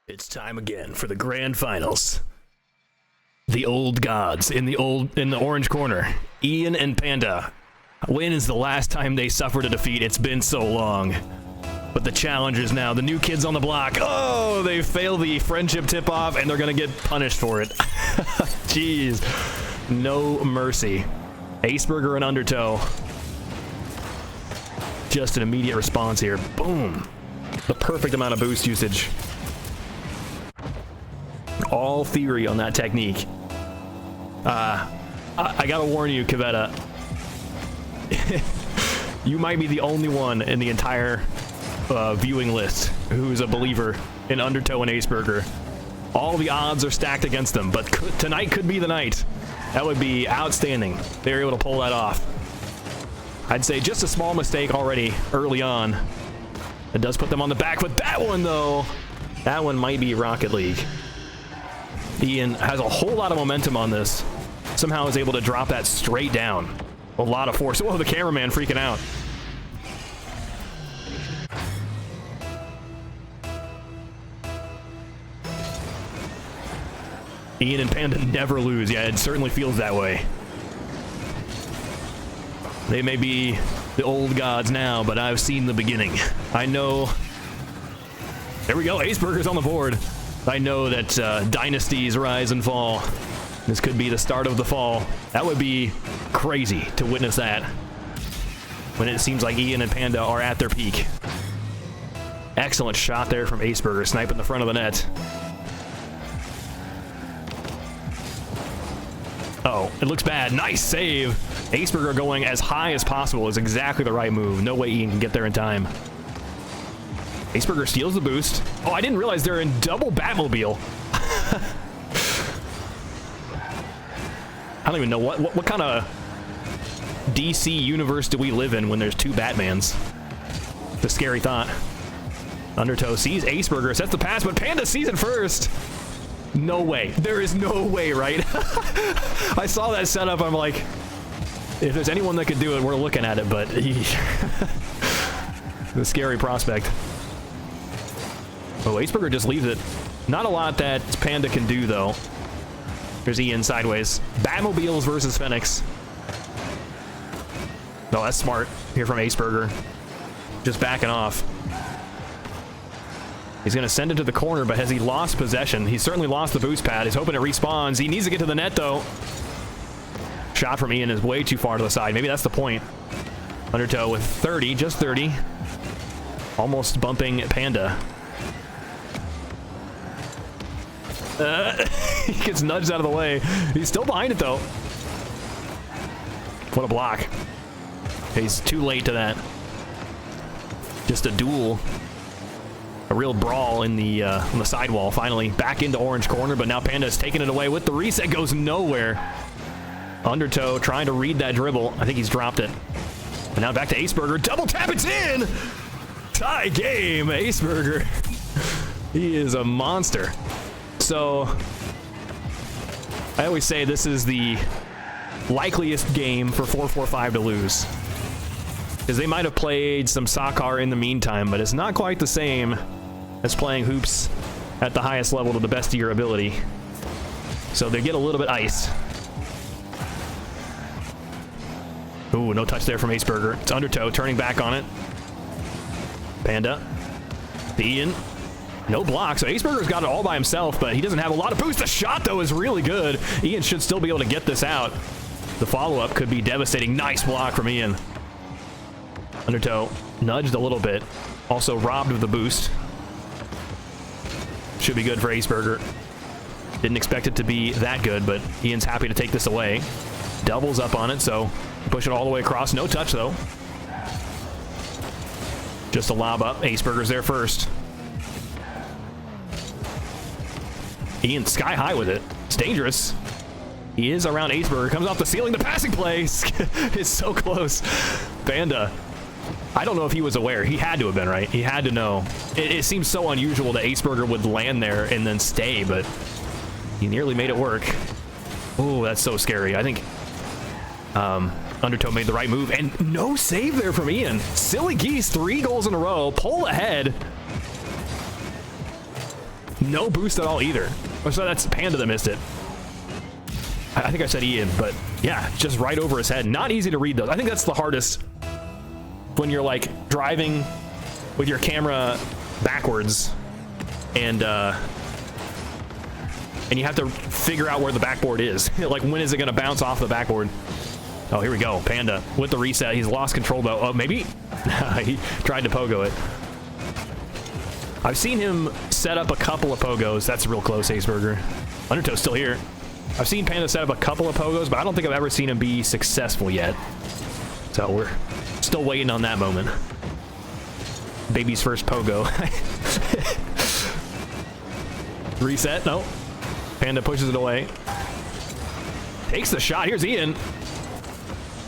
It's time again for the grand finals. The old gods in the orange corner. Ian and Panda. When is the last time they suffered a defeat? It's been so long. But the challengers now, the new kids on the block. Oh, they fail the friendship tip-off and they're gonna get punished for it. Jeez. No mercy. Aceburger and Undertow. Just an immediate response here. Boom. The perfect amount of boost usage. All theory on that technique. I gotta warn you, Kavetta. You might be the only one in the entire viewing list who's a believer in Undertow and Aceburger. All the odds are stacked against them, but tonight could be the night. That would be outstanding. They're able to pull that off. I'd say just a small mistake already early on. It does put them on the back foot. That one, though, that one might be Rocket League. Ian has a whole lot of momentum on this. Somehow is able to drop that straight down. A lot of force. Oh, the cameraman freaking out. Ian and Panda never lose. Yeah, it certainly feels that way. They may be the old gods now, but I've seen the beginning. I know. There we go. Aceburger's on the board. I know that dynasties rise and fall. This could be the start of the fall. That would be crazy to witness that when it seems like Ian and Panda are at their peak. Excellent shot there from Aceburger, sniping the front of the net. Uh-oh, it looks bad. Nice save. Aceburger going as high as possible is exactly the right move. No way Ian can get there in time. Aceburger steals the boost. Oh, I didn't realize they're in double Batmobile. I don't even know what kind of DC universe do we live in when there's two Batmans? It's a scary thought. Undertow sees Aceburger, sets the pass, but Panda sees it first. No way. There is no way, right? I saw that setup. I'm like, if there's anyone that could do it, we're looking at it, but the scary prospect. Oh, Aceburger just leaves it. Not a lot that Panda can do, though. There's Ian sideways. Batmobiles versus Phoenix. No, that's smart here from Aceburger. Just backing off. He's going to send it to the corner, but has he lost possession? He's certainly lost the boost pad. He's hoping it respawns. He needs to get to the net, though. Shot from Ian is way too far to the side. Maybe that's the point. Undertow with 30, just 30. Almost bumping Panda. He gets nudged out of the way. He's still behind it, though. What a block. He's too late to that. Just a duel. A real brawl in the on the sidewall. Finally back into orange corner, but now Panda's taking it away with the reset. Goes nowhere. Undertow trying to read that dribble. I think he's dropped it. And now back to Aceburger. Double tap, it's in! Tie game, Aceburger. He is a monster. So, I always say this is the likeliest game for 445 to lose. Because they might have played some soccer in the meantime, but it's not quite the same as playing hoops at the highest level to the best of your ability. So they get a little bit iced. Ooh, no touch there from Aceburger. It's Undertow turning back on it. Panda. The Ian. No block, so Aceburger's got it all by himself, but he doesn't have a lot of boost. The shot, though, is really good. Ian should still be able to get this out. The follow-up could be devastating. Nice block from Ian. Undertow nudged a little bit. Also robbed of the boost. Should be good for Aceburger. Didn't expect it to be that good, but Ian's happy to take this away. Doubles up on it, so push it all the way across. No touch, though. Just a lob up. Aceburger's there first. Ian sky high with it. It's dangerous. He is around Aceburger. Comes off the ceiling. The passing play is so close. Panda. I don't know if he was aware. He had to have been, right? He had to know. It seems so unusual that Aceburger would land there and then stay, but he nearly made it work. Oh, that's so scary. I think Undertow made the right move. And no save there from Ian. Silly geese, 3 goals in a row. Pull ahead. No boost at all either. Oh, so that's Panda that missed it. I think I said Ian, but yeah, just right over his head. Not easy to read those. I think that's the hardest when you're like driving with your camera backwards and you have to figure out where the backboard is. Like, when is it going to bounce off the backboard? Oh, here we go. Panda with the reset. He's lost control, though. Oh, maybe? He tried to pogo it. I've seen him set up a couple of pogos. That's real close, Aceburger. Undertow's still here. I've seen Panda set up a couple of pogos, but I don't think I've ever seen him be successful yet. So we're still waiting on that moment. Baby's first pogo. Reset. No. Panda pushes it away. Takes the shot. Here's Ian.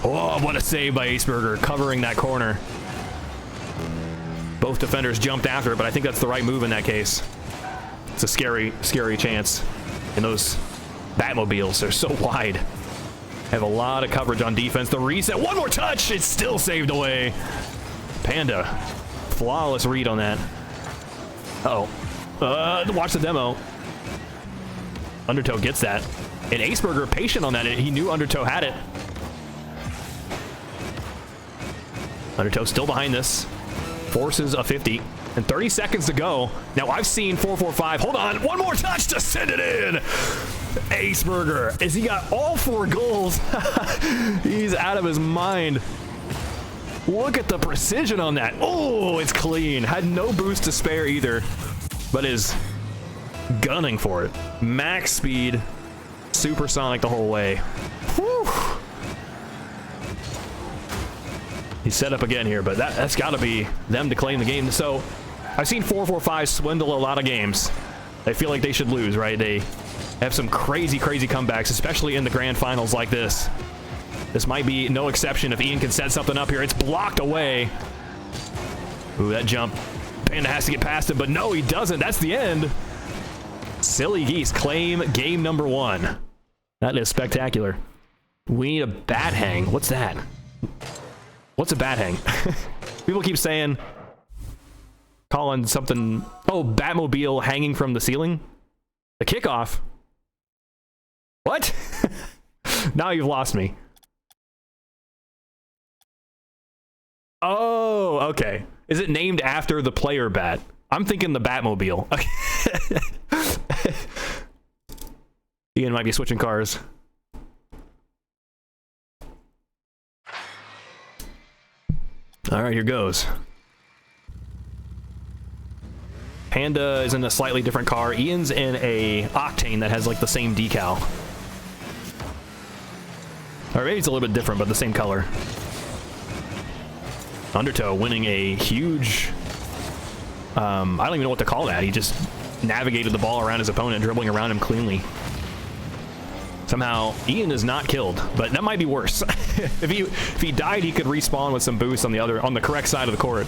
Oh, what a save by Aceburger, covering that corner. Both defenders jumped after it, but I think that's the right move in that case. It's a scary, scary chance. And those Batmobiles, they're so wide. Have a lot of coverage on defense. The reset. One more touch. It's still saved away. Panda. Flawless read on that. Uh-oh. Watch the demo. Undertow gets that. And Aceburger patient on that. He knew Undertow had it. Undertow still behind this. Forces a 50. And 30 seconds to go. Now, I've seen 445. Hold on. One more touch to send it in. Aceburger, as he got all 4 goals. He's out of his mind. Look at the precision on that. Oh, it's clean. Had no boost to spare either, but is gunning for it. Max speed, supersonic the whole way. Whew. He's set up again here, but that's got to be them to claim the game. So I've seen 445 swindle a lot of games. They feel like they should lose, right? They have some crazy, crazy comebacks, especially in the grand finals like this. This might be no exception if Ian can set something up here. It's blocked away. Ooh, that jump. Panda has to get past it, but no, he doesn't. That's the end. Silly Geese claim game number 1. That is spectacular. We need a bat hang. What's that? What's a bat hang? People keep saying, calling something, oh, Batmobile hanging from the ceiling? The kickoff? What? Now you've lost me. Oh, okay. Is it named after the player bat? I'm thinking the Batmobile. Okay. Ian might be switching cars. All right, here goes. Panda is in a slightly different car. Ian's in a Octane that has like the same decal. Or maybe it's a little bit different, but the same color. Undertow winning a huge... I don't even know what to call that. He just navigated the ball around his opponent, dribbling around him cleanly. Somehow, Ian is not killed, but that might be worse. If he died, he could respawn with some boost on the correct side of the court.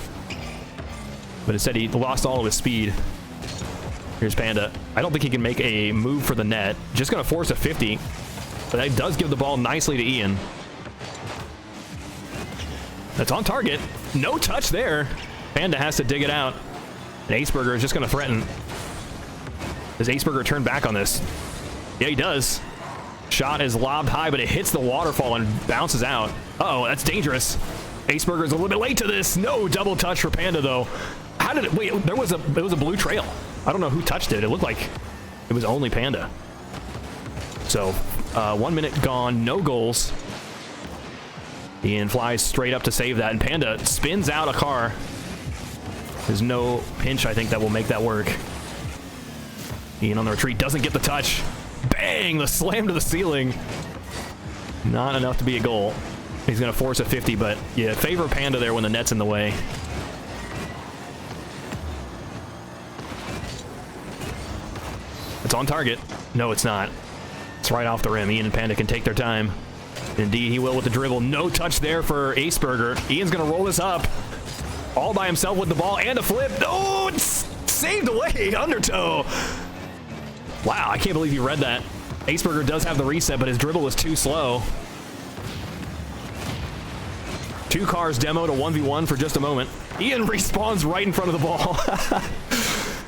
But instead, he lost all of his speed. Here's Panda. I don't think he can make a move for the net. Just going to force a 50, but that does give the ball nicely to Ian. That's on target. No touch there. Panda has to dig it out. And Aceburger is just going to threaten. Does Aceburger turn back on this? Yeah, he does. Shot is lobbed high, but it hits the waterfall and bounces out. Uh-oh, that's dangerous. Aceburger is a little bit late to this. No double touch for Panda, though. How did it... Wait, there was a blue trail. I don't know who touched it. It looked like it was only Panda. So, 1 minute gone, no goals. Ian flies straight up to save that, and Panda spins out a car. There's no pinch, I think, that will make that work. Ian on the retreat doesn't get the touch. Bang! The slam to the ceiling. Not enough to be a goal. He's going to force a 50, but yeah, favor Panda there when the net's in the way. It's on target. No, it's not. It's right off the rim. Ian and Panda can take their time. Indeed, he will with the dribble. No touch there for Aceburger. Ian's going to roll this up. All by himself with the ball and a flip. Oh, it's saved away. Undertow. Wow, I can't believe you read that. Aceburger does have the reset, but his dribble was too slow. 2 cars demo to 1v1 for just a moment. Ian respawns right in front of the ball.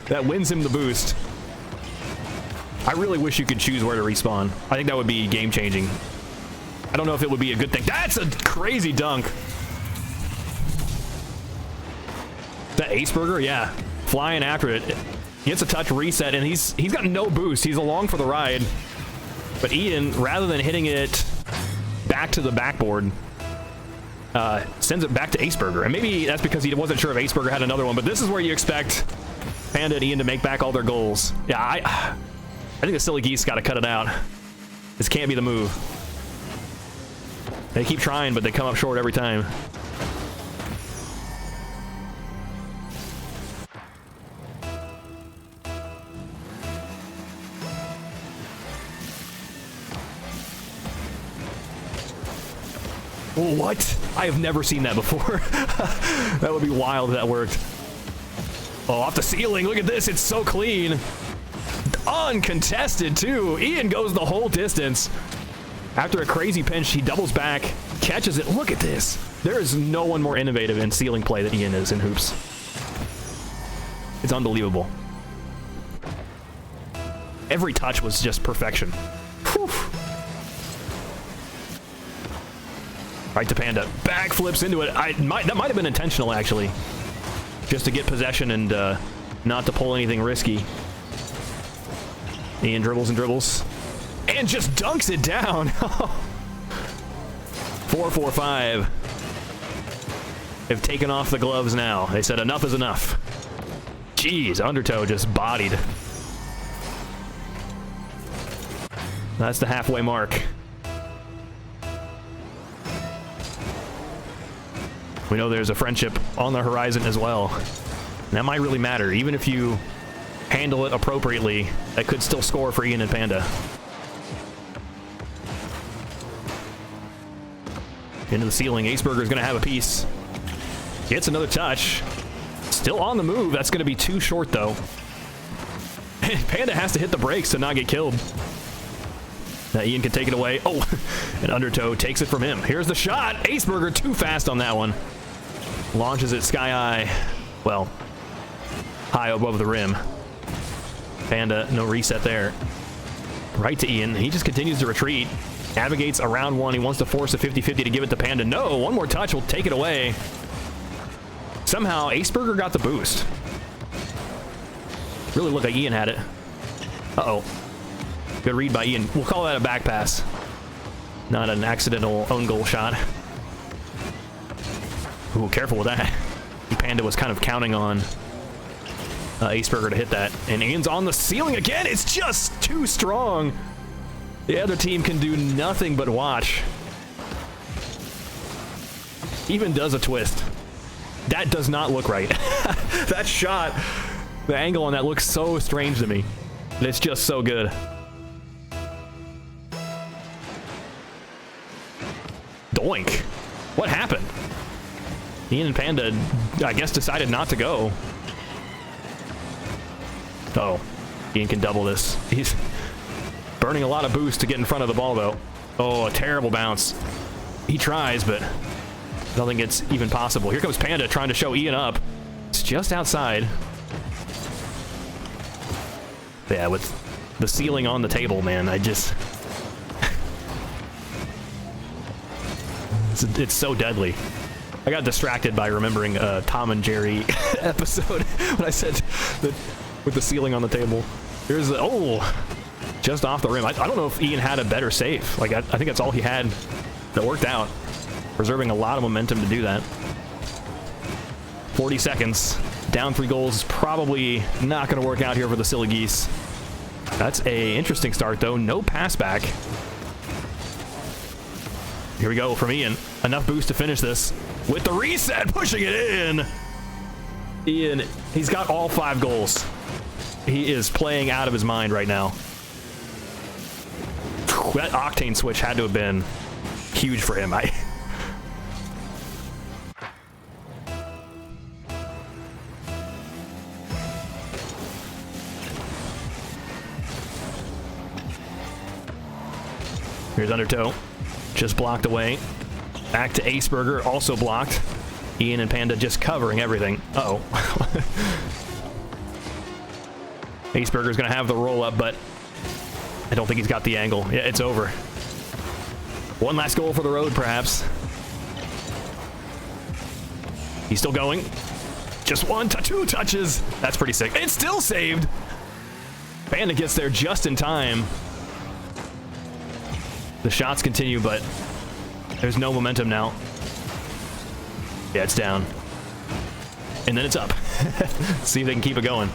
That wins him the boost. I really wish you could choose where to respawn. I think that would be game-changing. I don't know if it would be a good thing. That's a crazy dunk. That Aceburger, yeah. Flying after it. Gets a touch reset, and he's got no boost. He's along for the ride. But Ian, rather than hitting it back to the backboard, sends it back to Aceburger. And maybe that's because he wasn't sure if Aceburger had another one, but this is where you expect Panda and Ian to make back all their goals. Yeah, I think the Silly Geese got to cut it out. This can't be the move. They keep trying, but they come up short every time. What? I have never seen that before. That would be wild if that worked. Oh, off the ceiling. Look at this. It's so clean. Uncontested, too. Ian goes the whole distance. After a crazy pinch, he doubles back, catches it. Look at this. There is no one more innovative in ceiling play than Ian is in hoops. It's unbelievable. Every touch was just perfection. Whew. Right to Panda. Backflips into it. That might have been intentional, actually. Just to get possession and not to pull anything risky. Ian dribbles and dribbles. And just dunks it down. 4-4-5. They've taken off the gloves now. They said enough is enough. Jeez, Undertow just bodied. That's the halfway mark. We know there's a friendship on the horizon as well. And that might really matter. Even if you handle it appropriately, that could still score for Ian and Panda. Into the ceiling. Aceburger is going to have a piece. Gets another touch. Still on the move. That's going to be too short, though. Panda has to hit the brakes to not get killed. Now Ian can take it away. Oh, and Undertow takes it from him. Here's the shot. Aceburger too fast on that one. Launches it sky high. Well, high above the rim. Panda, no reset there. Right to Ian. He just continues to retreat. Navigates around one. He wants to force a 50-50 to give it to Panda. No, one more touch will take it away. Somehow, Aceburger got the boost. Really looked like Ian had it. Uh-oh. Good read by Ian. We'll call that a back pass. Not an accidental own goal shot. Ooh, careful with that. Panda was kind of counting on Aceburger to hit that. And Ian's on the ceiling again. It's just too strong. The other team can do nothing but watch. Even does a twist. That does not look right. That shot, the angle on that looks so strange to me. And it's just so good. Doink. What happened? Ian and Panda, I guess, decided not to go. Oh, Ian can double this. He's burning a lot of boost to get in front of the ball, though. Oh, a terrible bounce. He tries, but I don't think it's even possible. Here comes Panda trying to show Ian up. It's just outside. Yeah, with the ceiling on the table, man, I just... it's so deadly. I got distracted by remembering a Tom and Jerry episode when I said that with the ceiling on the table. Here's the... Oh! Just off the rim. I don't know if Ian had a better save. Like, I think that's all he had that worked out. Preserving a lot of momentum to do that. 40 seconds. Down 3 goals is probably not going to work out here for the Silly Geese. That's a interesting start, though. No pass back. Here we go from Ian. Enough boost to finish this. With the reset, pushing it in. Ian, he's got all 5 goals. He is playing out of his mind right now. That octane switch had to have been huge for him. Here's Undertow. Just blocked away. Back to Aceburger, also blocked. Ian and Panda just covering everything. Uh-oh. Aceburger's going to have the roll-up, but I don't think he's got the angle. Yeah, it's over. One last goal for the road, perhaps. He's still going. Just two touches. That's pretty sick. It's still saved. Panda gets there just in time. The shots continue, but there's no momentum now. Yeah, it's down. And then it's up. See if they can keep it going.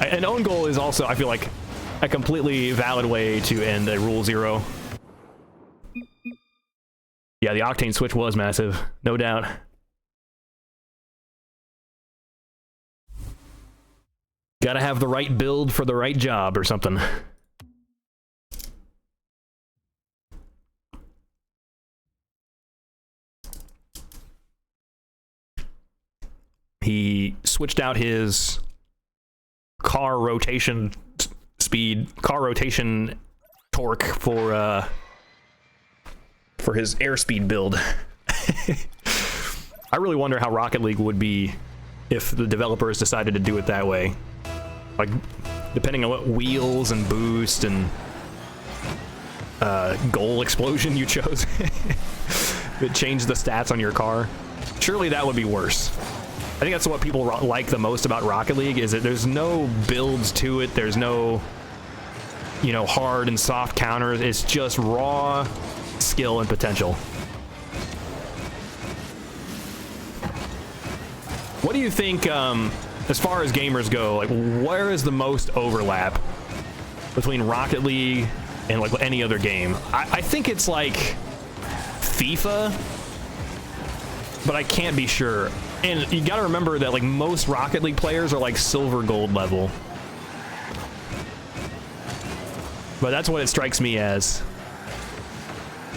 An own goal is also, I feel like, a completely valid way to end a Rule 0. Yeah, the octane switch was massive, no doubt. Gotta have the right build for the right job or something. He switched out his car rotation torque for his airspeed build. I really wonder how Rocket League would be if the developers decided to do it that way. Like, depending on what wheels and boost and goal explosion you chose, it changed the stats on your car. Surely that would be worse. I think that's what people like the most about Rocket League, is that there's no builds to it. There's no, you know, hard and soft counters. It's just raw skill and potential. What do you think, as far as gamers go, like, where is the most overlap between Rocket League and like any other game? I think it's like FIFA, but I can't be sure. And you gotta remember that like most Rocket League players are like silver gold level. But that's what it strikes me as.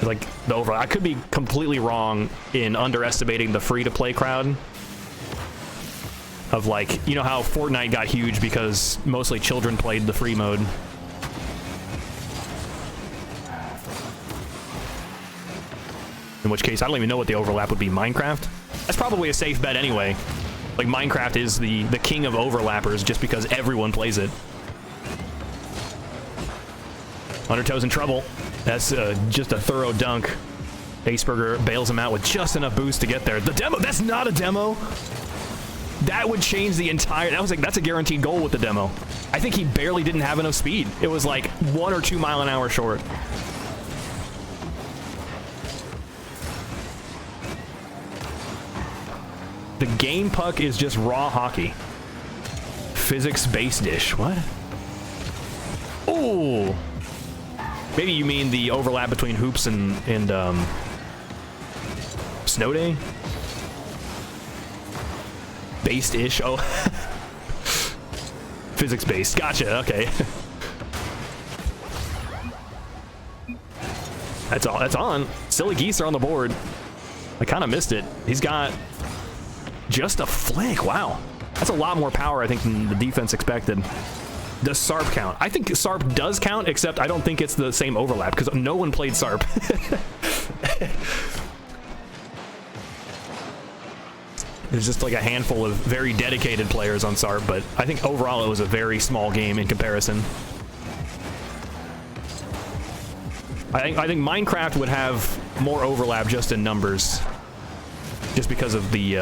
Like the overall. I could be completely wrong in underestimating the free-to-play crowd. Of like, you know how Fortnite got huge because mostly children played the free mode. In which case, I don't even know what the overlap would be. Minecraft? That's probably a safe bet anyway. Like, Minecraft is the king of overlappers just because everyone plays it. Undertow's in trouble. That's just a thorough dunk. Aceburger bails him out with just enough boost to get there. The demo, that's not a demo. That would change the entire, that's a guaranteed goal with the demo. I think he barely didn't have enough speed. It was like 1 or 2 mile an hour short. The game puck is just raw hockey. Physics base dish. What? Ooh. Maybe you mean the overlap between hoops and Snow Day? Based-ish. Oh. Physics based. Gotcha. Okay. That's all. That's on. Silly geese are on the board. I kind of missed it. He's got just a flick. Wow. That's a lot more power, I think, than the defense expected. Does SARP count? I think SARP does count, except I don't think it's the same overlap, because no one played SARP. There's just like a handful of very dedicated players on SARP, but I think overall it was a very small game in comparison. I think Minecraft would have more overlap just in numbers, just because of the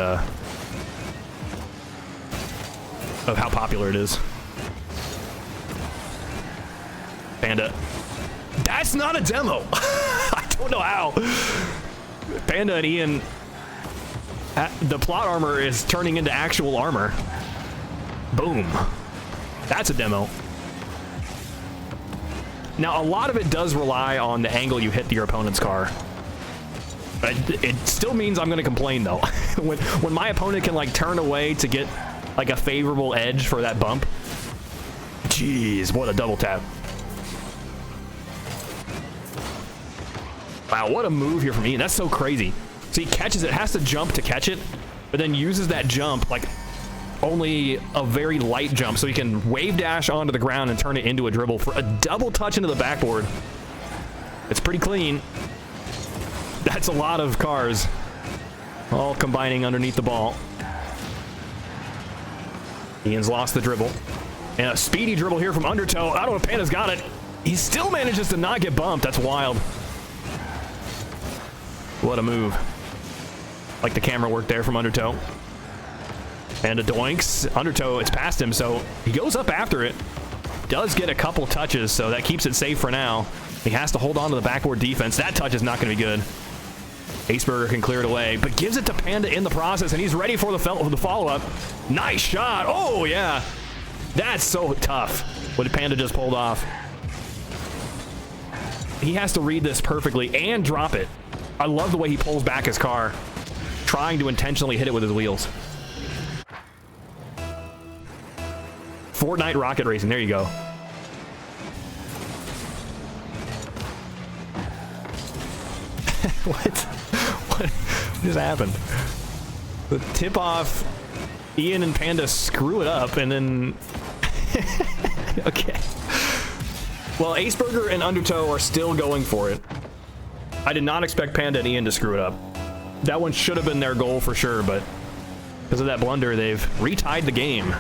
of how popular it is. Panda. That's not a demo. I don't know how. Panda and Ian, the plot armor is turning into actual armor. Boom. That's a demo. Now, a lot of it does rely on the angle you hit your opponent's car. But it still means I'm going to complain, though. when my opponent can, like, turn away to get, like, a favorable edge for that bump. Jeez, what a double tap. Wow, what a move here from Ian. That's so crazy. So he catches it, has to jump to catch it, but then uses that jump, like, only a very light jump, so he can wave dash onto the ground and turn it into a dribble for a double touch into the backboard. It's pretty clean. That's a lot of cars all combining underneath the ball. Ian's lost the dribble. And a speedy dribble here from Undertow. I don't know if Panda's got it. He still manages to not get bumped. That's wild. What a move. Like the camera work there from Undertow. Panda doinks. Undertow, it's past him, so he goes up after it. Does get a couple touches, so that keeps it safe for now. He has to hold on to the backboard defense. That touch is not going to be good. Aceburger can clear it away, but gives it to Panda in the process, and he's ready for the follow-up. Nice shot. Oh, yeah. That's so tough what Panda just pulled off. He has to read this perfectly and drop it. I love the way he pulls back his car, trying to intentionally hit it with his wheels. Fortnite rocket racing. There you go. What just happened? The tip off, Ian and Panda screw it up, and then okay. Well, Aceburger and Undertow are still going for it. I did not expect Panda and Ian to screw it up. That one should have been their goal for sure, but because of that blunder, they've retied the game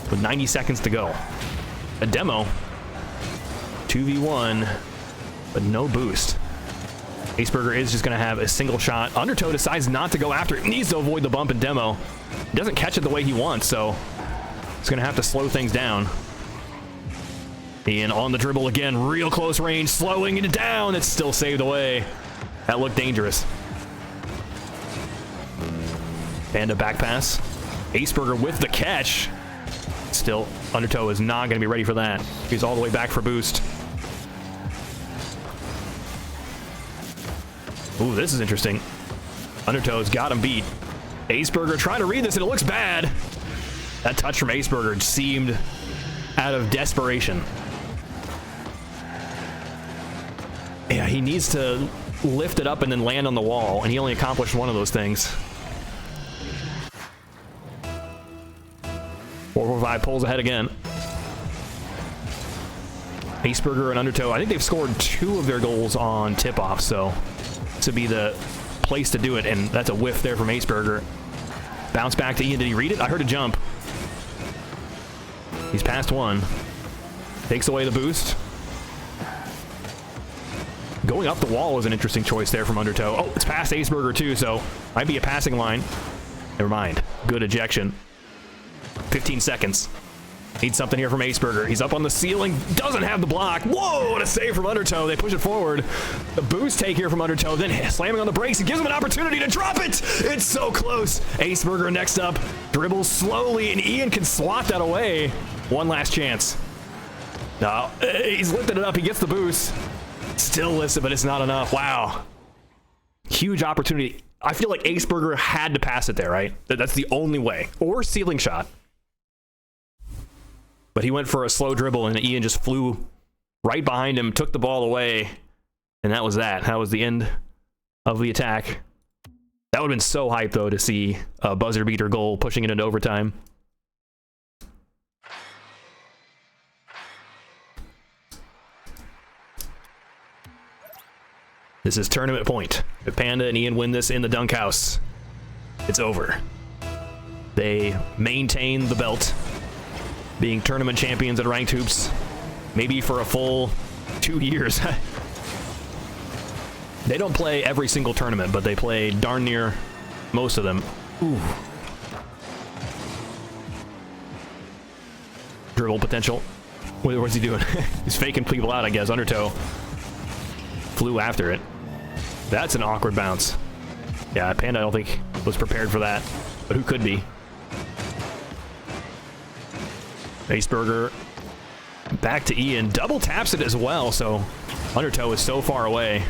with 90 seconds to go. A demo, 2v1, but no boost. Aceburger is just going to have a single shot. Undertow decides not to go after it. Needs to avoid the bump in demo. He doesn't catch it the way he wants, so he's going to have to slow things down. Ian on the dribble again. Real close range. Slowing it down. It's still saved away. That looked dangerous. Panda back pass. Aceburger with the catch. Still, Undertow is not going to be ready for that. He's all the way back for boost. Ooh, this is interesting. Undertow's got him beat. Aceburger trying to read this, and it looks bad. That touch from Aceburger seemed out of desperation. Yeah, he needs to lift it up and then land on the wall, and he only accomplished one of those things. 445 pulls ahead again. Aceburger and Undertow, I think they've scored 2 of their goals on tip-off, so this would be the place to do it, and that's a whiff there from Aceburger. Bounce back to Ian. Did he read it? I heard a jump. He's past one. Takes away the boost. Going up the wall was an interesting choice there from Undertow. Oh, it's past Aceburger too, so might be a passing line. Never mind. Good ejection. 15 seconds. Need something here from Aceburger. He's up on the ceiling. Doesn't have the block. Whoa, what a save from Undertow. They push it forward. The boost take here from Undertow. Then slamming on the brakes. It gives him an opportunity to drop it. It's so close. Aceburger next up. Dribbles slowly, and Ian can swat that away. One last chance. No, he's lifted it up. He gets the boost. Still lifts it, but it's not enough. Wow. Huge opportunity. I feel like Aceburger had to pass it there, right? That's the only way. Or ceiling shot. But he went for a slow dribble, and Ian just flew right behind him, took the ball away, and that was that. That was the end of the attack. That would have been so hype, though, to see a buzzer beater goal pushing it into overtime. This is tournament point. If Panda and Ian win this in the dunk house, it's over. They maintain the belt, being tournament champions at Ranked Hoops, maybe for a full 2 years. They don't play every single tournament, but they play darn near most of them. Ooh. Dribble potential. What's he doing? He's faking people out, I guess. Undertow flew after it. That's an awkward bounce. Yeah, Panda, I don't think, was prepared for that, but who could be? Aceburger back to Ian. Double taps it as well, so Undertow is so far away.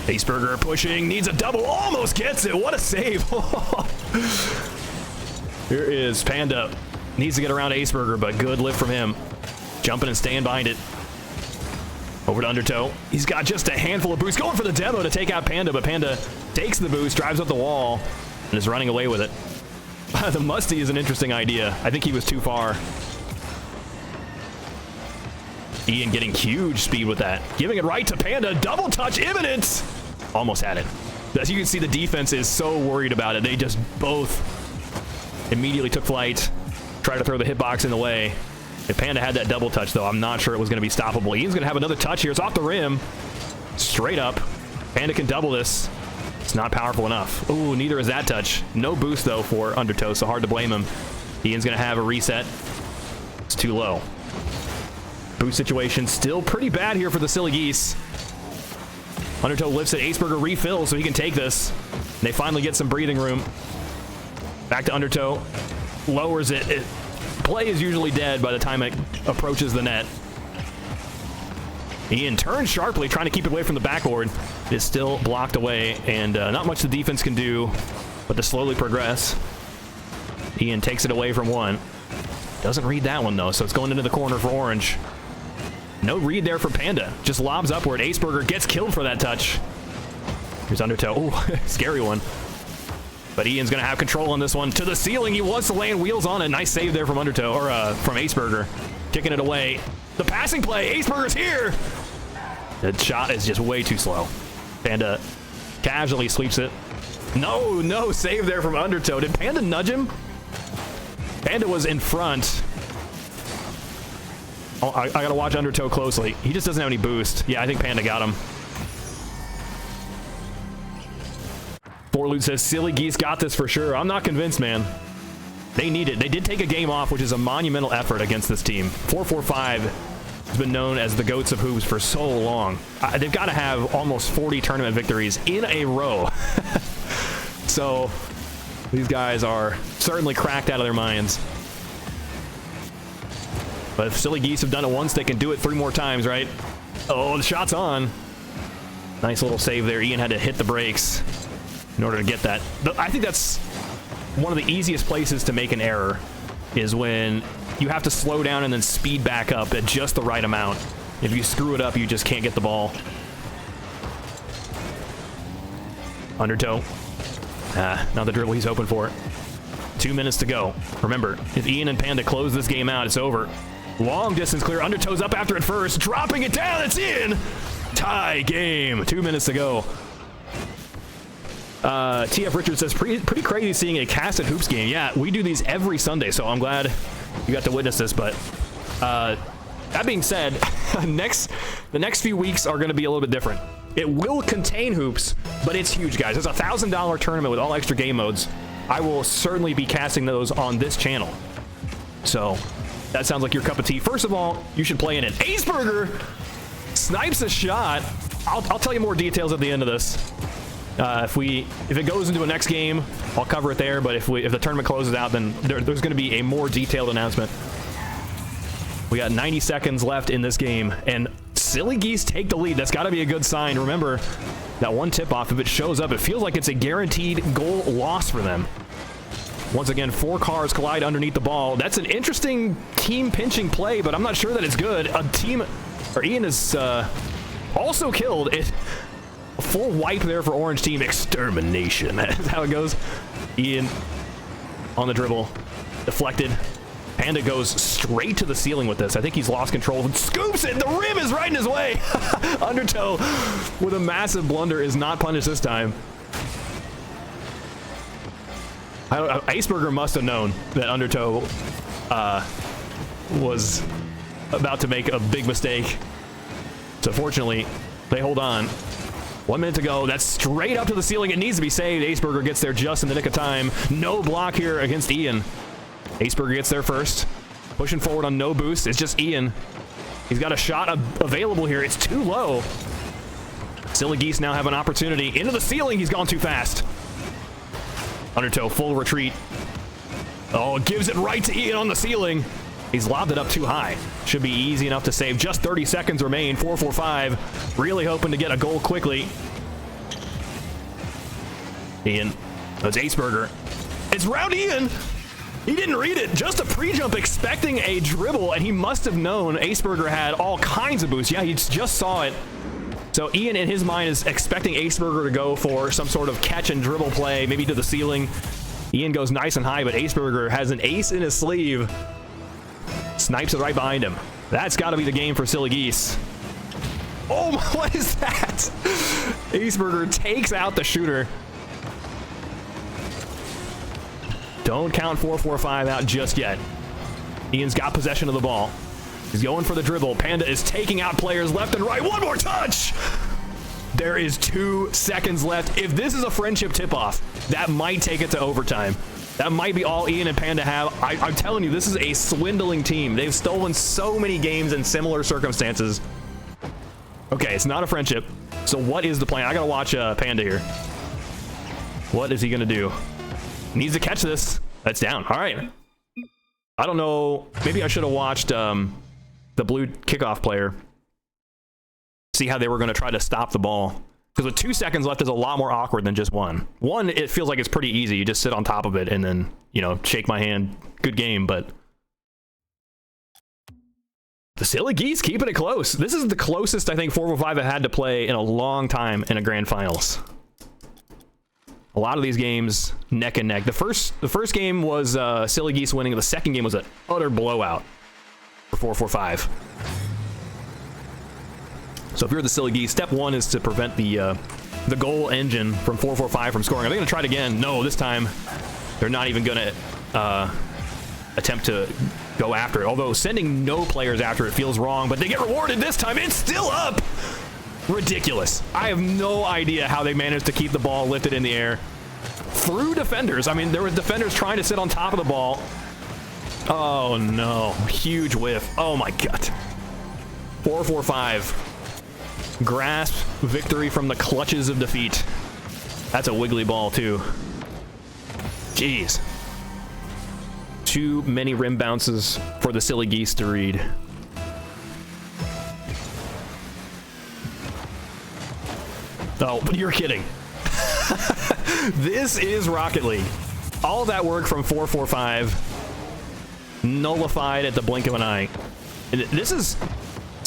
Aceburger pushing, needs a double, almost gets it. What a save. Here is Panda. Needs to get around Aceburger, but good lift from him. Jumping and staying behind it. Over to Undertow. He's got just a handful of boosts. Going for the demo to take out Panda, but Panda takes the boost, drives up the wall, and is running away with it. The musty is an interesting idea. I think he was too far. Ian getting huge speed with that. Giving it right to Panda. Double touch imminent. Almost had it. As you can see, the defense is so worried about it. They just both immediately took flight, tried to throw the hitbox in the way. If Panda had that double touch, though, I'm not sure it was going to be stoppable. Ian's going to have another touch here. It's off the rim. Straight up. Panda can double this. It's not powerful enough. Ooh, neither is that touch. No boost, though, for Undertow, so hard to blame him. Ian's going to have a reset. It's too low. Boost situation still pretty bad here for the Silly Geese. Undertow lifts it. Aceburger refills so he can take this. And they finally get some breathing room. Back to Undertow. Lowers it. Play is usually dead by the time it approaches the net. Ian turns sharply, trying to keep it away from the backboard. It is still blocked away, and not much the defense can do but to slowly progress. Ian takes it away from one. Doesn't read that one, though, so it's going into the corner for Orange. No read there for Panda. Just lobs upward. Aceburger gets killed for that touch. Here's Undertow. Ooh, scary one. But Ian's going to have control on this one. To the ceiling. He wants to land wheels on it. Nice save there from Undertow, or from Aceburger. Kicking it away. The passing play. Aceburger's here. The shot is just way too slow. Panda casually sweeps it. No save there from Undertow. Did Panda nudge him? Panda was in front. Oh, I got to watch Undertow closely. He just doesn't have any boost. Yeah, I think Panda got him. Forloot says, Silly Geese got this for sure. I'm not convinced, man. They need it. They did take a game off, which is a monumental effort against this team. 445 has been known as the GOATs of hoops for so long. They've got to have almost 40 tournament victories in a row. So these guys are certainly cracked out of their minds. But if Silly Geese have done it once, they can do it 3 more times, right? Oh, the shot's on. Nice little save there. Ian had to hit the brakes in order to get that. I think that's one of the easiest places to make an error, is when you have to slow down and then speed back up at just the right amount. If you screw it up, you just can't get the ball. Undertow. Not the dribble he's hoping for. 2 minutes to go. Remember, if Ian and Panda close this game out, it's over. Long distance clear. Undertow's up after it first. Dropping it down. It's in. Tie game. 2 minutes to go. TF Richard says, pretty crazy seeing a Cast at Hoops game. Yeah, we do these every Sunday, so I'm glad you got to witness this. But that being said, the next few weeks are going to be a little bit different. It will contain hoops, but it's huge, guys. It's a $1,000 tournament with all extra game modes. I will certainly be casting those on this channel. So that sounds like your cup of tea. First of all, you should play in it. Aceburger snipes a shot. I'll tell you more details at the end of this. If it goes into a next game, I'll cover it there. But if the tournament closes out, then there's going to be a more detailed announcement. We got 90 seconds left in this game, and Silly Geese take the lead. That's got to be a good sign. Remember, that one tip-off, if it shows up, it feels like it's a guaranteed goal loss for them. Once again, 4 cars collide underneath the ball. That's an interesting team pinching play, but I'm not sure that it's good. Ian is also killed. A full wipe there for Orange Team. Extermination. That's how it goes. Ian on the dribble. Deflected. Panda goes straight to the ceiling with this. I think he's lost control and scoops it. The rim is right in his way. Undertow with a massive blunder is not punished this time. Aceburger must have known that Undertow was about to make a big mistake. So fortunately, they hold on. 1 minute to go. That's straight up to the ceiling. It needs to be saved. Aceburger gets there just in the nick of time. No block here against Ian. Aceburger gets there first. Pushing forward on no boost. It's just Ian. He's got a shot available here. It's too low. Silly Geese now have an opportunity. Into the ceiling. He's gone too fast. Undertow, full retreat. Oh, gives it right to Ian on the ceiling. He's lobbed it up too high. Should be easy enough to save. Just 30 seconds remain. 4-4-5. Really hoping to get a goal quickly. Ian. That's Aceburger. It's round Ian. He didn't read it. Just a pre-jump expecting a dribble, and he must have known Aceburger had all kinds of boosts. Yeah, he just saw it. So Ian, in his mind, is expecting Aceburger to go for some sort of catch and dribble play, maybe to the ceiling. Ian goes nice and high, but Aceburger has an ace in his sleeve. Snipes it right behind him. That's got to be the game for Silly Geese. Oh, what is that? Aceburger takes out the shooter. Don't count 445 out just yet. Ian's got possession of the ball. He's going for the dribble. Panda is taking out players left and right. One more touch! There is 2 seconds left. If this is a friendship tip-off, that might take it to overtime. That might be all Ian and Panda have. I'm telling you, this is a swindling team. They've stolen so many games in similar circumstances. Okay, it's not a friendship. So what is the plan? I gotta watch Panda here. What is he gonna do? Needs to catch this. That's down. All right. I don't know. Maybe I should have watched the blue kickoff player. See how they were gonna try to stop the ball. Because with 2 seconds left is a lot more awkward than just one. One, it feels like it's pretty easy. You just sit on top of it and then, you know, shake my hand. Good game, but the Silly Geese keeping it close. This is the closest I think 445 have had to play in a long time in a grand finals. A lot of these games neck and neck. The first game was Silly Geese winning. The second game was an utter blowout for 445. So if you're the Silly Geese, step one is to prevent the goal engine from 445 from scoring. Are they going to try it again? No, this time they're not even going to attempt to go after it. Although sending no players after it feels wrong, but they get rewarded this time. It's still up. Ridiculous. I have no idea how they managed to keep the ball lifted in the air through defenders. I mean, there were defenders trying to sit on top of the ball. Oh no, huge whiff. Oh my God. 445. Grasp victory from the clutches of defeat. That's a wiggly ball too. Jeez. Too many rim bounces for the Silly Geese to read. Oh, but you're kidding. This is Rocket League. All that work from 445 nullified at the blink of an eye. This is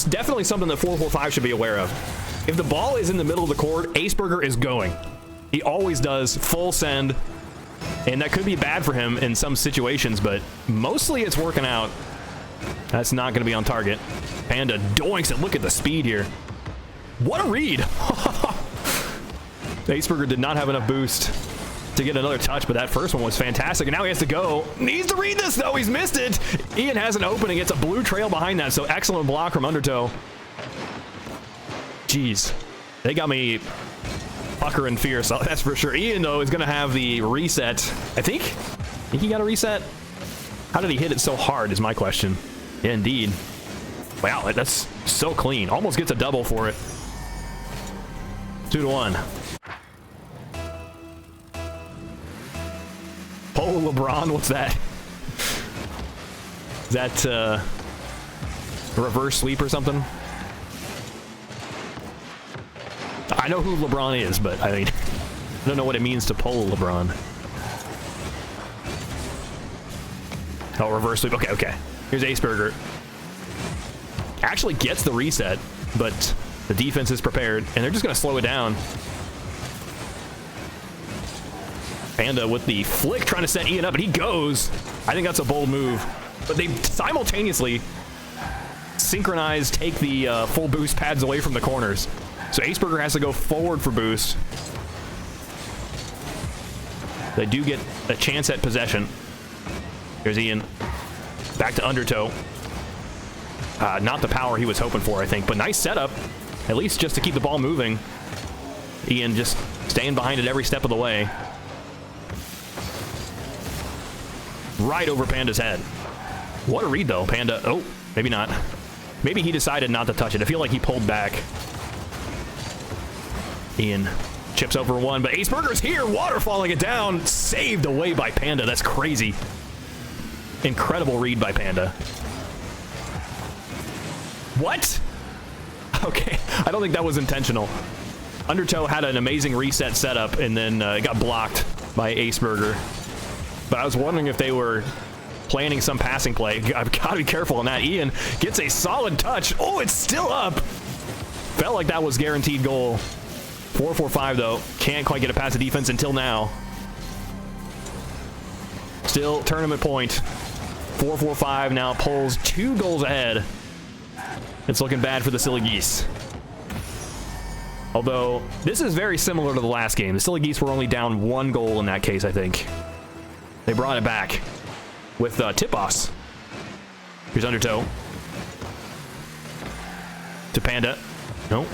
definitely something that 445 should be aware of. If the ball is in the middle of the court, Aceburger is going. He always does full send, and that could be bad for him in some situations, but mostly it's working out. That's not going to be on target. Panda doinks it. Look at the speed here. What a read. Aceburger did not have enough boost to get another touch, but that first one was fantastic, and now he has to go. Needs to read this, though. He's missed it. Ian has an opening. It's a blue trail behind that, so excellent block from Undertow. Jeez. They got me puckering fierce, that's for sure. Ian, though, is going to have the reset. I think he got a reset? How did he hit it so hard is my question. Yeah, indeed. Wow, that's so clean. Almost gets a double for it. 2-1. Polo LeBron, what's that? Is that a reverse sweep or something? I know who LeBron is, but I mean, I don't know what it means to polo LeBron. Oh, reverse sweep. Okay, okay. Here's Aceburger. Actually gets the reset, but the defense is prepared, and they're just going to slow it down. Panda with the flick trying to set Ian up, and he goes. I think that's a bold move. But they simultaneously synchronize, take the full boost pads away from the corners. So Aceburger has to go forward for boost. They do get a chance at possession. Here's Ian. Back to Undertow. Not the power he was hoping for, I think, but nice setup. At least just to keep the ball moving. Ian just staying behind it every step of the way. Right over Panda's head. What a read, though. Panda, oh, maybe not. Maybe he decided not to touch it. I feel like he pulled back. Ian chips over one, but Aceburger's here, waterfalling it down. Saved away by Panda. That's crazy. Incredible read by Panda. What? Okay, I don't think that was intentional. Undertow had an amazing reset setup, and then it got blocked by Aceburger. But I was wondering if they were planning some passing play. I've got to be careful on that. Ian gets a solid touch. Oh, it's still up. Felt like that was guaranteed goal. 4-4-5, though. Can't quite get it past the defense until now. Still tournament point. 4-4-5 now pulls 2 goals ahead. It's looking bad for the Silly Geese. Although, this is very similar to the last game. The Silly Geese were only down 1 goal in that case, I think. They brought it back with Tip-Offs. Here's Undertow. To Panda. No.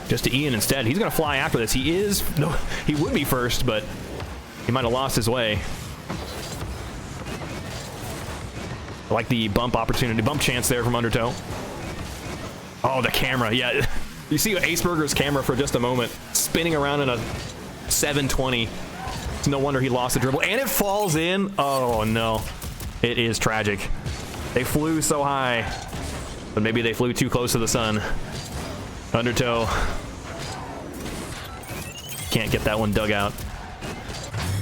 Just to Ian instead. He's going to fly after this. He would be first, but he might have lost his way. I like the bump chance there from Undertow. Oh, the camera. Yeah. You see Aceburger's camera for just a moment, spinning around in a 720. It's no wonder he lost the dribble. And it falls in. Oh, no. It is tragic. They flew so high, but maybe they flew too close to the sun. Undertow. Can't get that one dug out.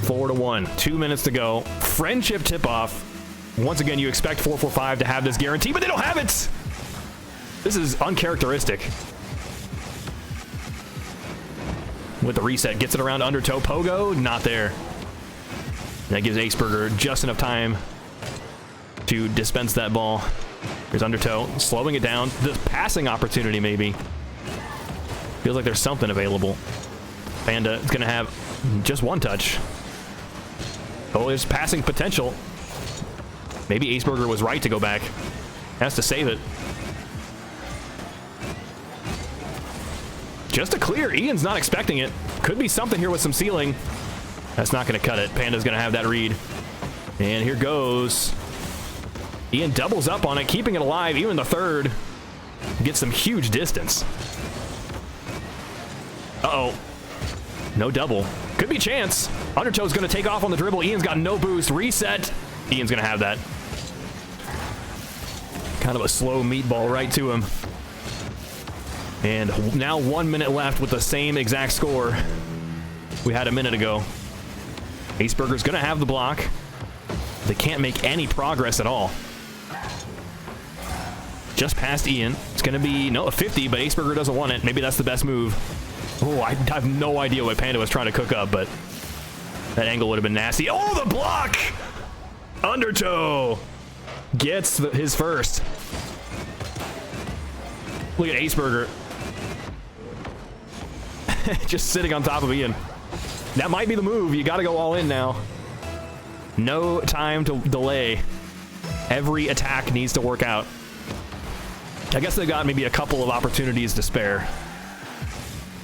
4-1. 2 minutes to go. Friendship tip-off. Once again, you expect 445 to have this guarantee, but they don't have it! This is uncharacteristic. With the reset, gets it around Undertow. Pogo, not there. That gives Aceburger just enough time to dispense that ball. Here's Undertow, slowing it down. The passing opportunity, maybe. Feels like there's something available. Panda is going to have just one touch. Oh, there's passing potential. Maybe Aceburger was right to go back. Has to save it. Just a clear. Ian's not expecting it. Could be something here with some ceiling. That's not going to cut it. Panda's going to have that read. And here goes. Ian doubles up on it, keeping it alive. Even the third gets some huge distance. Uh-oh. No double. Could be chance. Undertow's going to take off on the dribble. Ian's got no boost. Reset. Ian's going to have that. Kind of a slow meatball right to him. And now 1 minute left with the same exact score we had a minute ago. Aceburger's going to have the block. They can't make any progress at all. Just past Ian. It's going to be, no, a 50, but Aceburger doesn't want it. Maybe that's the best move. Oh, I have no idea what Panda was trying to cook up, but that angle would have been nasty. Oh, the block! Undertow gets his first. Look at Aceburger. Just sitting on top of Ian. That might be the move. You got to go all in now. No time to delay. Every attack needs to work out. I guess they've got maybe a couple of opportunities to spare.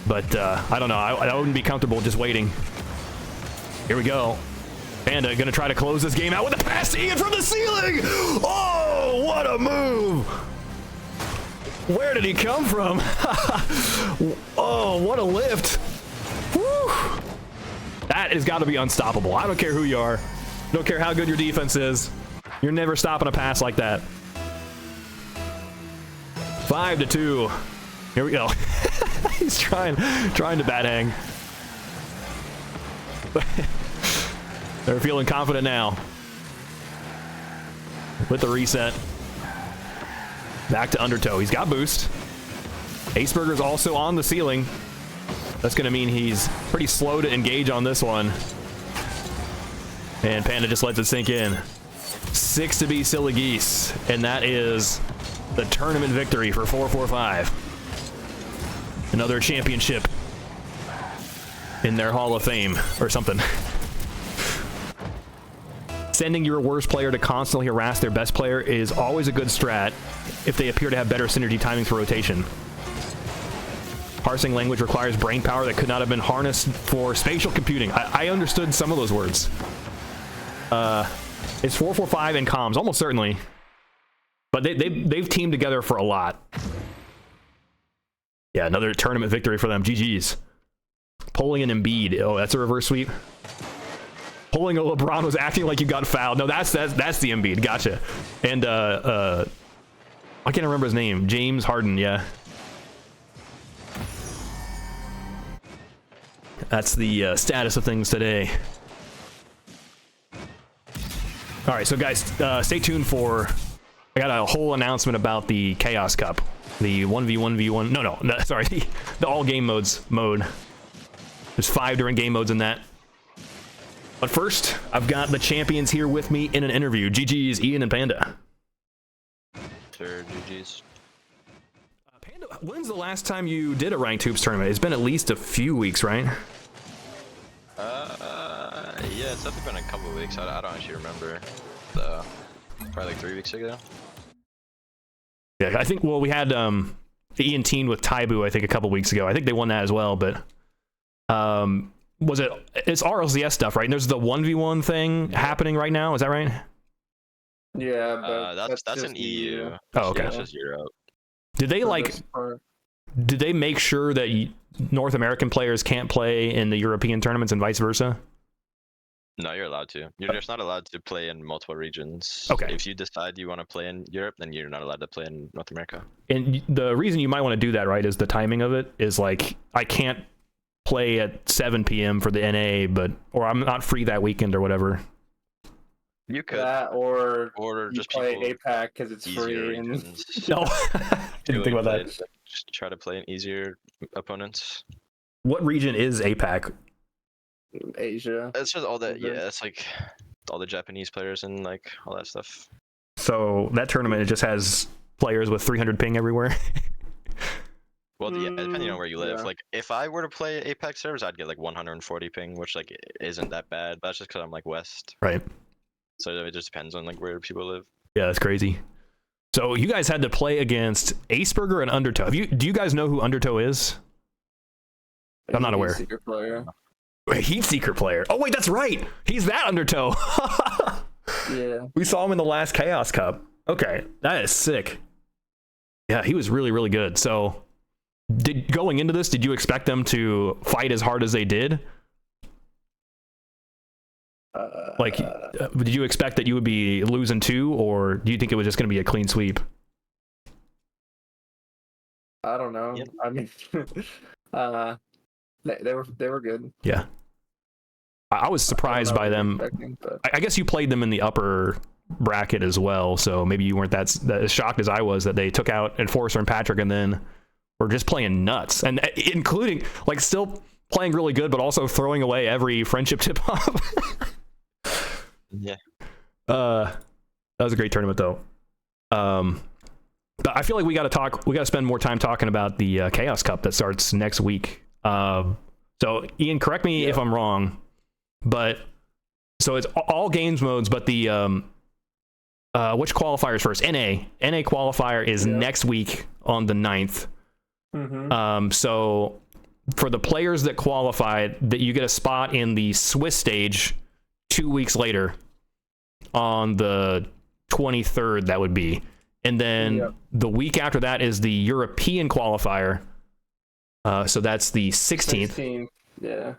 But I don't know. I wouldn't be comfortable just waiting. Here we go. Panda going to try to close this game out with a pass to Ian from the ceiling. Oh, what a move. Where did he come from? Oh, what a lift. Whew. That has got to be unstoppable. I don't care who you are. Don't care how good your defense is. You're never stopping a pass like that. 5-2. Here we go. He's trying to bat hang. They're feeling confident now. With the reset. Back to Undertow. He's got boost. Aceburger's also on the ceiling. That's going to mean he's pretty slow to engage on this one. And Panda just lets it sink in. 6 to be silly geese. And that is the tournament victory for 445. Another championship in their Hall of Fame or something. Sending your worst player to constantly harass their best player is always a good strat if they appear to have better synergy timing for rotation. Parsing language requires brain power that could not have been harnessed for spatial computing. I understood some of those words. It's 445 in comms, almost certainly. But they've teamed together for a lot. Yeah, another tournament victory for them. GG's. Pulling an Embiid. Oh, that's a reverse sweep. Pulling a LeBron was acting like you got fouled. No, that's the Embiid. Gotcha. And I can't remember his name. James Harden. Yeah. That's the status of things today. All right, so guys, stay tuned for. I got a whole announcement about the Chaos Cup, the 1v1v1. No, sorry, the all game modes mode. There's 5 different game modes in that. But first, I've got the champions here with me in an interview. GG's, Ian and Panda. Sure, GG's. Panda, when's the last time you did a ranked hoops tournament? It's been at least a few weeks, right? Yeah, Yeah, it's definitely been a couple of weeks. I don't actually remember. The probably like 3 weeks ago. Yeah, I think. Well, we had Ian Teen with Taibu, I think, a couple weeks ago. I think they won that as well. But was it? It's RLCS stuff, right? And there's the 1v1 thing happening right now. Is that right? Yeah, but that's an EU. Oh, okay. Yeah, that's just Europe. Did they Did they make sure that North American players can't play in the European tournaments and vice versa? No, you're allowed to. You're just not allowed to play in multiple regions. Okay. If you decide you want to play in Europe, then you're not allowed to play in North America. And the reason you might want to do that, right, is the timing of it is like, I can't play at 7 p.m. for the NA, or I'm not free that weekend or whatever. You could. That or you just play APAC because it's free. And... No, didn't think about that. Just try to play in easier opponents. What region is APAC? Asia. It's just all that. Yeah, it's like all the Japanese players and like all that stuff. So that tournament, it just has players with 300 ping everywhere. Well, yeah, depending on where you live. Yeah. Like, if I were to play APAC servers, I'd get like 140 ping, which like isn't that bad. But that's just because I'm like west. Right. So it just depends on like where people live. Yeah, that's crazy. So you guys had to play against Aceburger and Undertow. Do you guys know who Undertow is? I'm not aware. Secret player. Heat Seeker player. Oh wait, that's right. He's that Undertow. Yeah. We saw him in the last Chaos Cup. Okay, that is sick. Yeah, he was really, really good. So, going into this, did you expect them to fight as hard as they did? Did you expect that you would be losing 2, or do you think it was just going to be a clean sweep? I don't know. Yep. I mean, they were good. Yeah. I was surprised by them. I guess you played them in the upper bracket as well, so maybe you weren't that as shocked as I was that they took out Enforcer and Patrick and then were just playing nuts, and including like still playing really good, but also throwing away every friendship tip off. Yeah. That was a great tournament though. But I feel like we got to spend more time talking about the Chaos Cup that starts next week. So Ian, correct me if I'm wrong, but so it's all games modes, but the which qualifiers first? NA qualifier is next week on the 9th. Mm-hmm. So for the players that qualified, that you get a spot in the Swiss stage 2 weeks later on the 23rd, that would be. And then the week after that is the European qualifier. So that's the 16th. Yeah.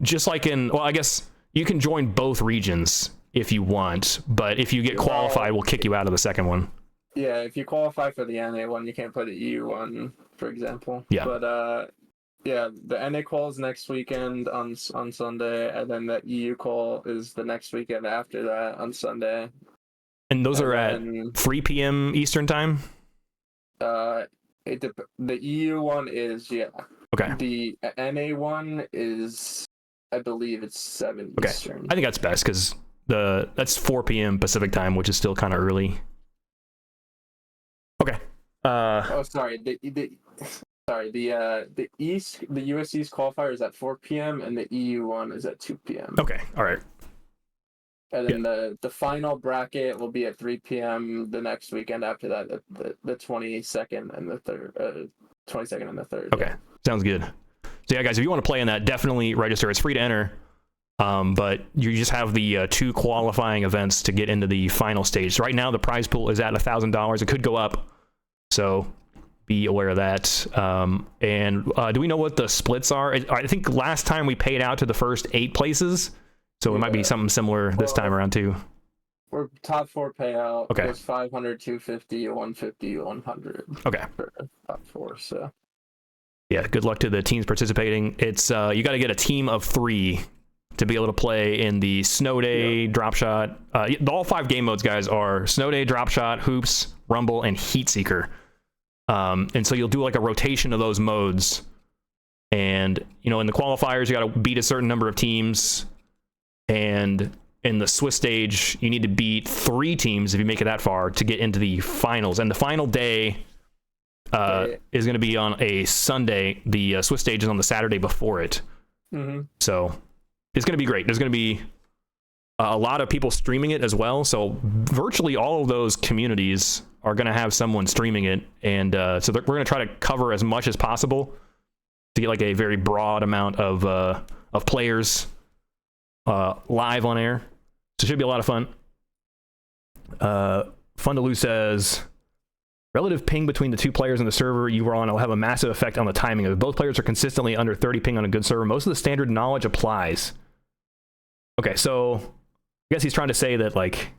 Just like in, well, I guess you can join both regions if you want, but if you get qualified, we'll kick you out of the second one. Yeah, if you qualify for the NA one, you can't play the EU one, for example. Yeah. But yeah, the NA call is next weekend on Sunday, and then the EU call is the next weekend after that on Sunday. And those are at 3 p.m. Eastern time? The EU one is, Okay. The NA one is, I believe it's 7 Eastern. I think that's best because that's 4 p.m. Pacific time, which is still kind of early. Okay. Sorry. The US East qualifier is at 4 p.m. and the EU one is at 2 p.m. Okay. All right. And then the final bracket will be at 3 p.m. the next weekend after that, the 22nd and the 3rd. 22nd and the 3rd. Okay. Sounds good. So yeah, guys, if you want to play in that, definitely register. It's free to enter. But you just have the 2 qualifying events to get into the final stage. So right now the prize pool is at $1,000. It could go up. So be aware of that. And do we know what the splits are? I think last time we paid out to the first 8 places. So it might be something similar this time around too. We're top 4 payout. Okay. There's 500, 250, 150, 100. Okay. For top 4. So. Yeah. Good luck to the teams participating. It's you got to get a team of 3 to be able to play in the Snow Day, Drop Shot. All 5 game modes, guys, are Snow Day, Drop Shot, Hoops, Rumble, and Heat Seeker. And so you'll do like a rotation of those modes. And in the qualifiers, you got to beat a certain number of teams. And in the Swiss stage, you need to beat 3 teams if you make it that far to get into the finals. And the final day is going to be on a Sunday. The Swiss stage is on the Saturday before it. Mm-hmm. So it's going to be great. There's going to be a lot of people streaming it as well. So virtually all of those communities are going to have someone streaming it. And so we're going to try to cover as much as possible to get like a very broad amount of players live on air. So it should be a lot of fun. Fundaloo says, relative ping between the two players in the server you were on will have a massive effect on the timing. If both players are consistently under 30 ping on a good server, most of the standard knowledge applies. Okay, so I guess he's trying to say that, like,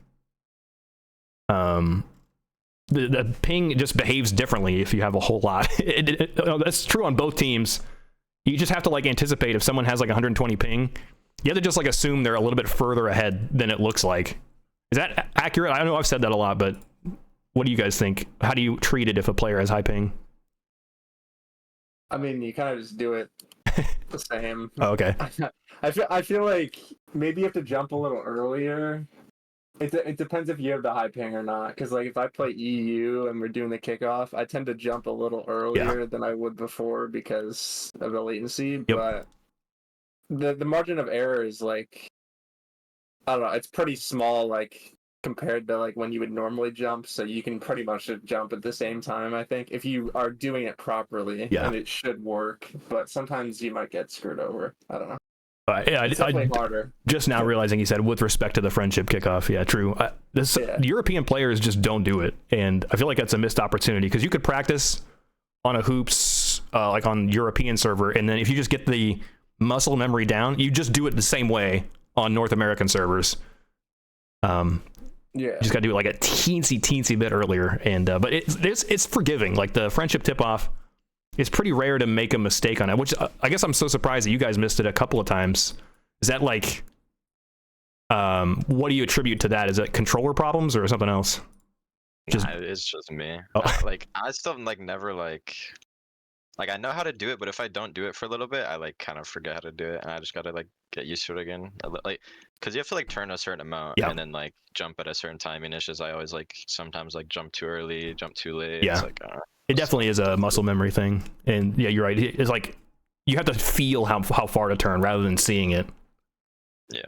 the ping just behaves differently if you have a whole lot. That's true on both teams. You just have to, like, anticipate if someone has, like, 120 ping. You have to just, like, assume they're a little bit further ahead than it looks like. Is that accurate? I know I've said that a lot, but what do you guys think? How do you treat it if a player has high ping? I mean, you kind of just do it the same. Oh, okay. I feel like maybe you have to jump a little earlier. It depends if you have the high ping or not. Because like if I play EU and we're doing the kickoff, I tend to jump a little earlier than I would before because of the latency. Yep. But the margin of error is like, I don't know, it's pretty small. Like compared to like when you would normally jump, so you can pretty much jump at the same time. I think if you are doing it properly, and it should work. But sometimes you might get screwed over. I don't know. It's definitely harder. Just now realizing he said with respect to the friendship kickoff. Yeah, true. European players just don't do it, and I feel like that's a missed opportunity because you could practice on a hoops like on European server, and then if you just get the muscle memory down, you just do it the same way on North American servers. You just got to do it like a teensy bit earlier, and but it's forgiving. Like the friendship tip off, it's pretty rare to make a mistake on it, which I guess I'm so surprised that you guys missed it a couple of times. Is that like, what do you attribute to that? Is it controller problems or something else? It's just me. Oh. Like I still like never like I know how to do it, but if I don't do it for a little bit, I like kind of forget how to do it, and I just gotta like get used to it again. Like, cause you have to like turn a certain amount and then like jump at a certain time. And it's just I always like sometimes like jump too early, jump too late. Yeah, it's like, it definitely is a muscle memory thing. And yeah, you're right. It's like you have to feel how far to turn rather than seeing it. Yeah.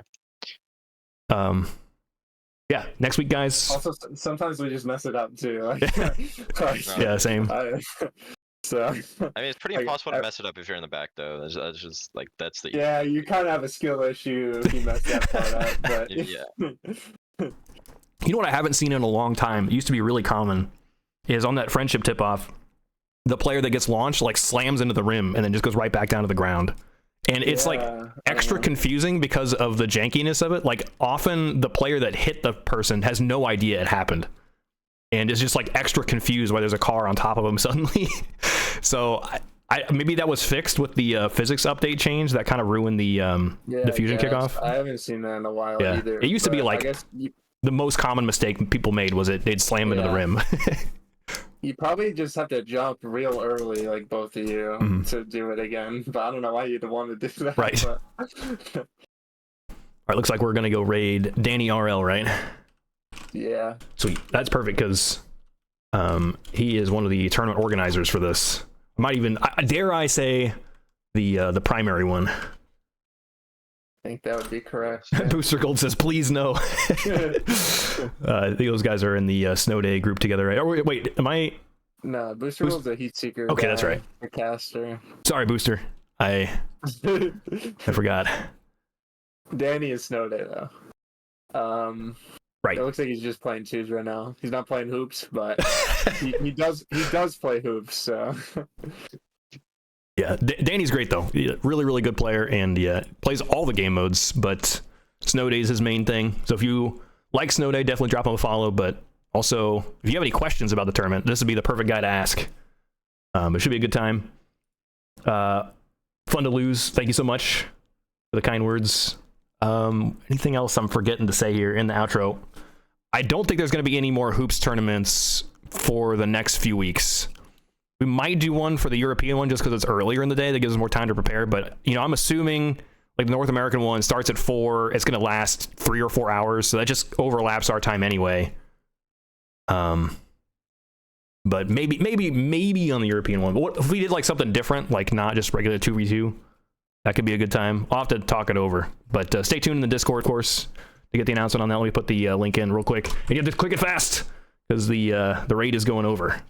Yeah. Next week, guys. Also, sometimes we just mess it up too. Yeah, same. So I mean, it's pretty impossible to mess it up if you're in the back, though. That's just like that's the you kind of have a skill issue if you mess that part up. But yeah. You know what I haven't seen in a long time? It used to be really common. Is on that friendship tip off, the player that gets launched like slams into the rim and then just goes right back down to the ground. And it's like extra confusing because of the jankiness of it. Like often the player that hit the person has no idea it happened. And is just like extra confused why there's a car on top of him suddenly. So I maybe that was fixed with the physics update change that kind of ruined the fusion kickoff. I haven't seen that in a while either. It used to be like the most common mistake people made was they'd slam into the rim. You probably just have to jump real early, like both of you, to do it again. But I don't know why you'd want to do that. Right. All right, looks like we're gonna go raid Danny RL, right? Yeah. Sweet. That's perfect because he is one of the tournament organizers for this. Might even dare I say the primary one. I think that would be correct. Booster Gold says, please no. Those guys are in the Snow Day group together, right? Or wait, am I? No, Booster Gold's a heat seeker. Okay, that's right. A caster. Sorry, Booster. I forgot. Danny is Snow Day though. Right. It looks like he's just playing twos right now. He's not playing hoops, but he does play hoops. So. Yeah, Danny's great though. Really, really good player, and plays all the game modes. But Snow Day is his main thing. So if you like Snow Day, definitely drop him a follow. But also, if you have any questions about the tournament, this would be the perfect guy to ask. It should be a good time. Fun to lose. Thank you so much for the kind words. Anything else I'm forgetting to say here in the outro? I don't think there's going to be any more hoops tournaments for the next few weeks. We might do one for the European one just because it's earlier in the day. That gives us more time to prepare. But, I'm assuming like the North American one starts at 4. It's going to last 3 or 4 hours. So that just overlaps our time anyway. But maybe on the European one. But what if we did like something different, like not just regular 2v2? That could be a good time. I'll have to talk it over. But stay tuned in the Discord, of course, to get the announcement on that. Let me put the link in real quick. And get this quick and fast, because the raid is going over.